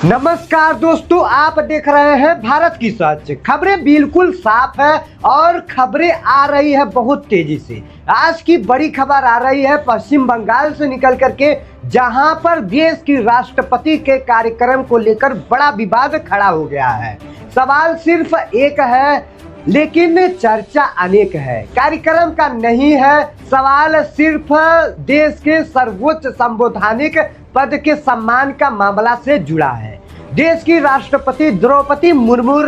नमस्कार दोस्तों, आप देख रहे हैं भारत की सच। खबरें बिल्कुल साफ है और खबरें आ रही है बहुत तेजी से। आज की बड़ी खबर आ रही है पश्चिम बंगाल से निकल करके, जहां पर देश की राष्ट्रपति के कार्यक्रम को लेकर बड़ा विवाद खड़ा हो गया है। सवाल सिर्फ एक है लेकिन चर्चा अनेक है। कार्यक्रम का नहीं है सवाल, सिर्फ देश के सर्वोच्च संवैधानिक पद के सम्मान का मामला से जुड़ा है। देश की राष्ट्रपति द्रौपदी मुर्मू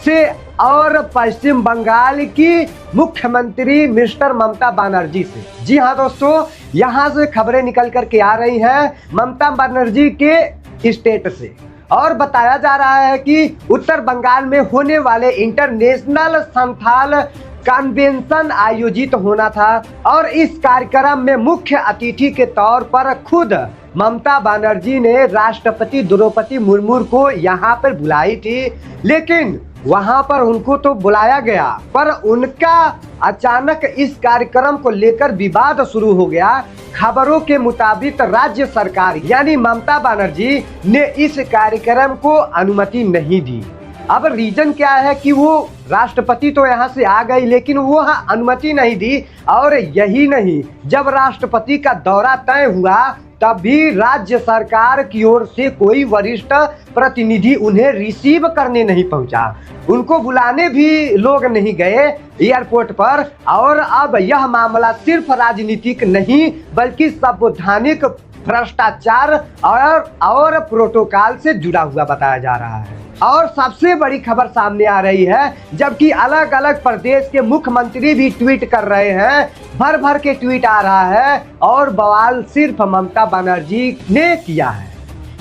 से और पश्चिम बंगाल की मुख्यमंत्री मिस्टर ममता बनर्जी से। जी हाँ दोस्तों, यहाँ से खबरें निकल करके आ रही हैं ममता बनर्जी के स्टेट से, और बताया जा रहा है कि उत्तर बंगाल में होने वाले इंटरनेशनल संथाल कन्वेंशन आयोजित होना था और इस कार्यक्रम में मुख्य अतिथि के तौर पर खुद ममता बनर्जी ने राष्ट्रपति द्रौपदी मुर्मू को यहाँ पर बुलाई थी। लेकिन वहाँ पर उनको तो बुलाया गया, पर उनका अचानक इस कार्यक्रम को लेकर विवाद शुरू हो गया। खबरों के मुताबिक राज्य सरकार यानी ममता बनर्जी ने इस कार्यक्रम को अनुमति नहीं दी। अब रीजन क्या है कि वो राष्ट्रपति तो यहाँ से आ गई लेकिन वो अनुमति नहीं दी। और यही नहीं, जब राष्ट्रपति का दौरा तय हुआ तब भी राज्य सरकार की ओर से कोई वरिष्ठ प्रतिनिधि उन्हें रिसीव करने नहीं पहुंचा। उनको बुलाने भी लोग नहीं गए एयरपोर्ट पर। और अब यह मामला सिर्फ राजनीतिक नहीं बल्कि संवैधानिक भ्रष्टाचार और प्रोटोकॉल से जुड़ा हुआ बताया जा रहा है। और सबसे बड़ी खबर सामने आ रही है, जबकि अलग अलग प्रदेश के मुख्यमंत्री भी ट्वीट कर रहे हैं, भर भर के ट्वीट आ रहा है और बवाल सिर्फ ममता बनर्जी ने किया है।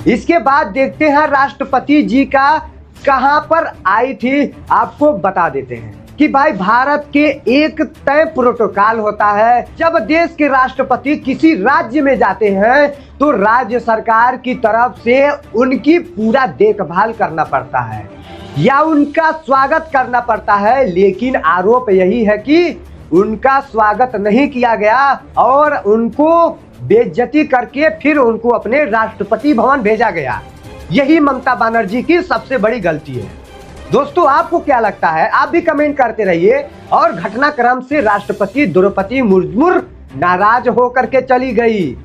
इसके बाद देखते हैं राष्ट्रपति जी का कहां पर आई थी। आपको बता देते हैं कि भाई भारत के एक तय प्रोटोकॉल होता है। जब देश के राष्ट्रपति किसी राज्य में जाते हैं तो राज्य सरकार की तरफ से उनकी पूरा देखभाल करना पड़ता है या उनका स्वागत करना पड़ता है। लेकिन आरोप यही है कि उनका स्वागत नहीं किया गया और उनको बेइज्जती करके फिर उनको अपने राष्ट्रपति भवन भेजा गया। यही ममता बनर्जी की सबसे बड़ी गलती है। दोस्तों, आपको क्या लगता है? आप भी कमेंट करते रहिए। और घटनाक्रम से राष्ट्रपति द्रौपदी मुर्मू नाराज होकर के चली गई।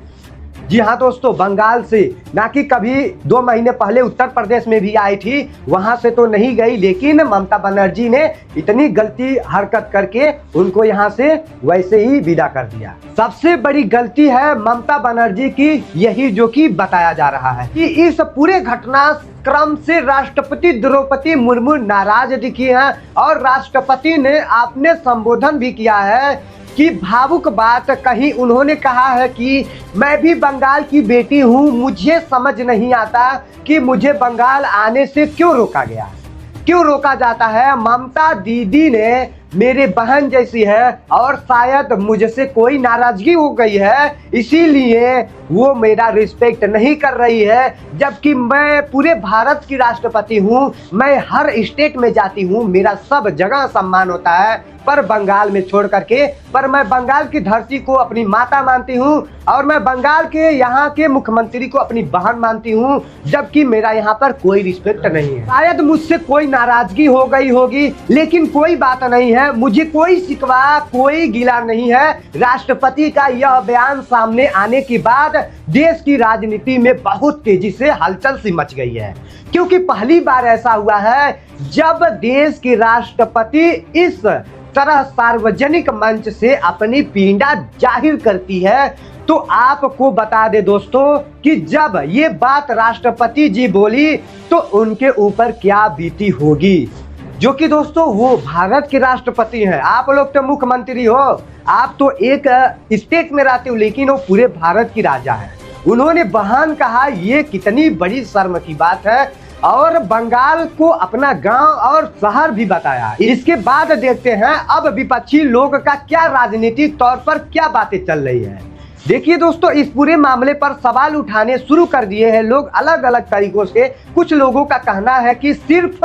जी हाँ दोस्तों, बंगाल से, ना कि कभी 2 महीने पहले उत्तर प्रदेश में भी आई थी, वहां से तो नहीं गई। लेकिन ममता बनर्जी ने इतनी गलती हरकत करके उनको यहां से वैसे ही विदा कर दिया। सबसे बड़ी गलती है ममता बनर्जी की यही, जो कि बताया जा रहा है कि इस पूरे घटनाक्रम से राष्ट्रपति द्रौपदी मुर्मू नाराज दिखी हैं और राष्ट्रपति ने आपने संबोधन भी किया है कि भावुक बात कही। उन्होंने कहा है कि मैं भी बंगाल की बेटी हूँ, मुझे समझ नहीं आता कि मुझे बंगाल आने से क्यों रोका गया, क्यों रोका जाता है। ममता दीदी ने मेरे बहन जैसी है और शायद मुझसे कोई नाराजगी हो गई है, इसीलिए वो मेरा रिस्पेक्ट नहीं कर रही है। जबकि मैं पूरे भारत की राष्ट्रपति हूँ, मैं हर स्टेट में जाती हूँ, मेरा सब जगह सम्मान होता है, पर बंगाल में छोड़ करके। पर मैं बंगाल की धरती को अपनी माता मानती हूँ और मैं बंगाल के यहाँ के मुख्यमंत्री को अपनी बहन मानती हूँ, जबकि मेरा यहाँ पर कोई रिस्पेक्ट नहीं है। शायद मुझसे कोई नाराजगी हो गई होगी, लेकिन कोई बात नहीं है, मुझे कोई शिकवा कोई गिला नहीं है। राष्ट्रपति का यह बयान सामने आने के बाद देश की राजनीति में बहुत तेजी से हलचल सी मच गई है, क्योंकि पहली बार ऐसा हुआ है जब देश की राष्ट्रपति इस तरह सार्वजनिक मंच से अपनी पीड़ा जाहिर करती है। तो आपको बता दे दोस्तों कि जब ये बात राष्ट्रपति जी बोली तो उनके ऊपर क्या बीती होगी, जो कि दोस्तों वो भारत के राष्ट्रपति हैं। आप लोग तो मुख्यमंत्री हो, आप तो एक स्टेट में रहते हो, लेकिन वो पूरे भारत की राजा है। उन्होंने बहन कहा, ये कितनी बड़ी शर्म की बात है। और बंगाल को अपना गांव और शहर भी बताया। इसके बाद देखते हैं अब विपक्षी लोग का क्या राजनीतिक तौर पर क्या बातें चल रही है। देखिए दोस्तों, इस पूरे मामले पर सवाल उठाने शुरू कर दिए हैं लोग अलग अलग तरीकों से। कुछ लोगों का कहना है कि सिर्फ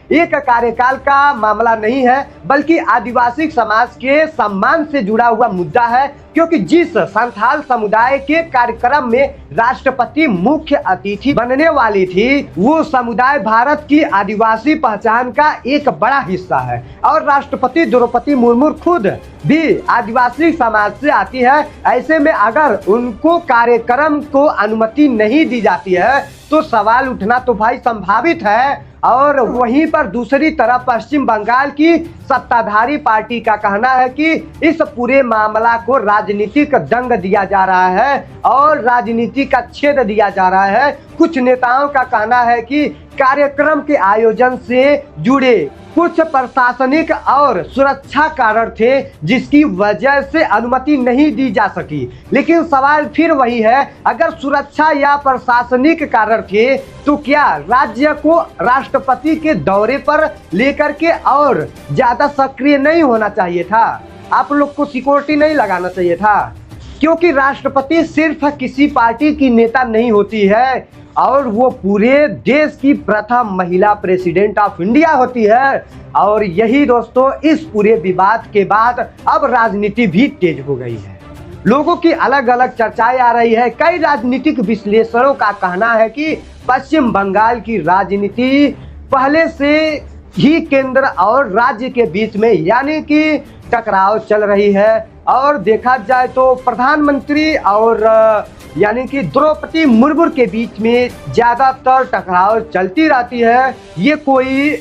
एक कार्यकाल का मामला नहीं है, बल्कि आदिवासी समाज के सम्मान से जुड़ा हुआ मुद्दा है। क्योंकि जिस संथाल समुदाय के कार्यक्रम में राष्ट्रपति मुख्य अतिथि बनने वाली थी, वो समुदाय भारत की आदिवासी पहचान का एक बड़ा हिस्सा है और राष्ट्रपति द्रौपदी मुर्मू खुद भी आदिवासी समाज से आती है। ऐसे में अगर उनको कार्यक्रम को अनुमति नहीं दी जाती है तो सवाल उठना तो भाई संभावित है। और वहीं पर दूसरी तरफ पश्चिम बंगाल की सत्ताधारी पार्टी का कहना है कि इस पूरे मामला को राजनीतिक दंग दिया जा रहा है और राजनीति का छेद दिया जा रहा है। कुछ नेताओं का कहना है कि कार्यक्रम के आयोजन से जुड़े कुछ प्रशासनिक और सुरक्षा कारण थे जिसकी वजह से अनुमति नहीं दी जा सकी। लेकिन सवाल फिर वही है, अगर सुरक्षा या प्रशासनिक कारण थे तो क्या राज्य को राष्ट्रपति के दौरे पर लेकर के और ज्यादा सक्रिय नहीं होना चाहिए था? आप लोग को सिक्योरिटी नहीं लगाना चाहिए था? क्योंकि राष्ट्रपति सिर्फ किसी पार्टी की नेता नहीं होती है और वो पूरे देश की प्रथम महिला प्रेसिडेंट ऑफ इंडिया होती है। और यही दोस्तों इस पूरे विवाद के बाद अब राजनीति भी तेज हो गई है। लोगों की अलग अलग चर्चाएं आ रही है। कई राजनीतिक विश्लेषकों का कहना है कि पश्चिम बंगाल की राजनीति पहले से ही केंद्र और राज्य के बीच में यानी कि टकराव चल रही है। और देखा जाए तो प्रधानमंत्री और यानी कि द्रौपदी मुर्मू के बीच में ज्यादातर टकराव चलती रहती है। ये कोई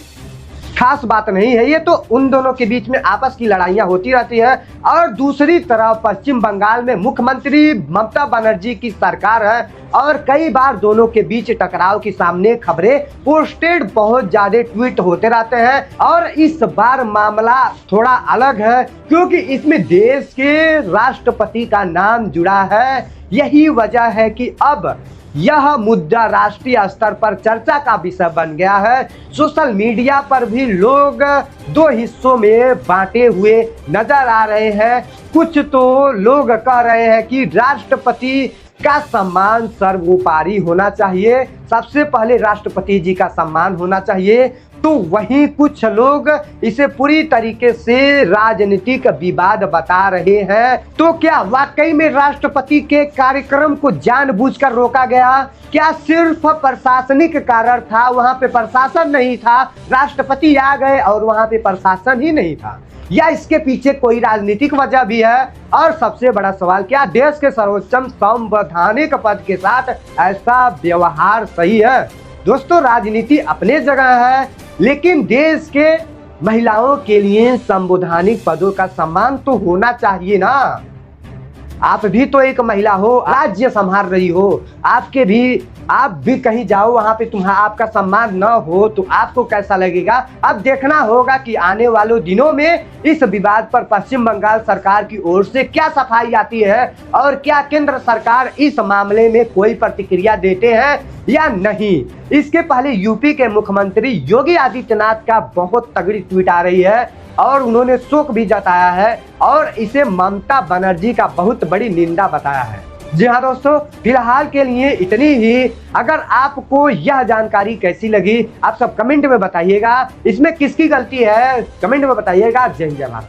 खास बात नहीं है, ये तो उन दोनों के बीच में आपस की लड़ाइयाँ होती रहती है। और दूसरी तरफ पश्चिम बंगाल में मुख्यमंत्री ममता बनर्जी की सरकार है और कई बार दोनों के बीच टकराव के सामने खबरें पोस्टेड बहुत ज्यादा ट्वीट होते रहते हैं। और इस बार मामला थोड़ा अलग है क्योंकि इसमें देश के राष्ट्रपति का नाम जुड़ा है। यही वजह है कि अब यह मुद्दा राष्ट्रीय स्तर पर चर्चा का विषय बन गया है। सोशल मीडिया पर भी लोग दो हिस्सों में बांटे हुए नजर आ रहे हैं। कुछ तो लोग कह रहे हैं कि राष्ट्रपति का सम्मान सर्वोपरि होना चाहिए, सबसे पहले राष्ट्रपति जी का सम्मान होना चाहिए। तो वहीं कुछ लोग इसे पूरी तरीके से राजनीतिक विवाद बता रहे हैं। तो क्या वाकई में राष्ट्रपति के कार्यक्रम को जानबूझकर रोका गया? क्या सिर्फ प्रशासनिक कारण था? वहां पे प्रशासन नहीं था, राष्ट्रपति आ गए और वहां पे प्रशासन ही नहीं था, या इसके पीछे कोई राजनीतिक वजह भी है? और सबसे बड़ा सवाल, क्या देश के सर्वोच्च संवैधानिक पद के साथ ऐसा व्यवहार सही है? दोस्तों राजनीति अपने जगह है, लेकिन देश के महिलाओं के लिए संवैधानिक पदों का सम्मान तो होना चाहिए ना। आप भी तो एक महिला हो, राज्य संभाल रही हो, आप भी कहीं जाओ वहां पे आपका सम्मान न हो तो आपको कैसा लगेगा? अब देखना होगा कि आने वाले दिनों में इस विवाद पर पश्चिम बंगाल सरकार की ओर से क्या सफाई आती है और क्या केंद्र सरकार इस मामले में कोई प्रतिक्रिया देते हैं या नहीं। इसके पहले यूपी के मुख्यमंत्री योगी आदित्यनाथ का बहुत तगड़ी ट्वीट आ रही है और उन्होंने शोक भी जताया है और इसे ममता बनर्जी का बहुत बड़ी निंदा बताया है। जी हाँ दोस्तों, फिलहाल के लिए इतनी ही। अगर आपको यह जानकारी कैसी लगी आप सब कमेंट में बताइएगा। इसमें किसकी गलती है कमेंट में बताइएगा। जय हिंद जय भारत।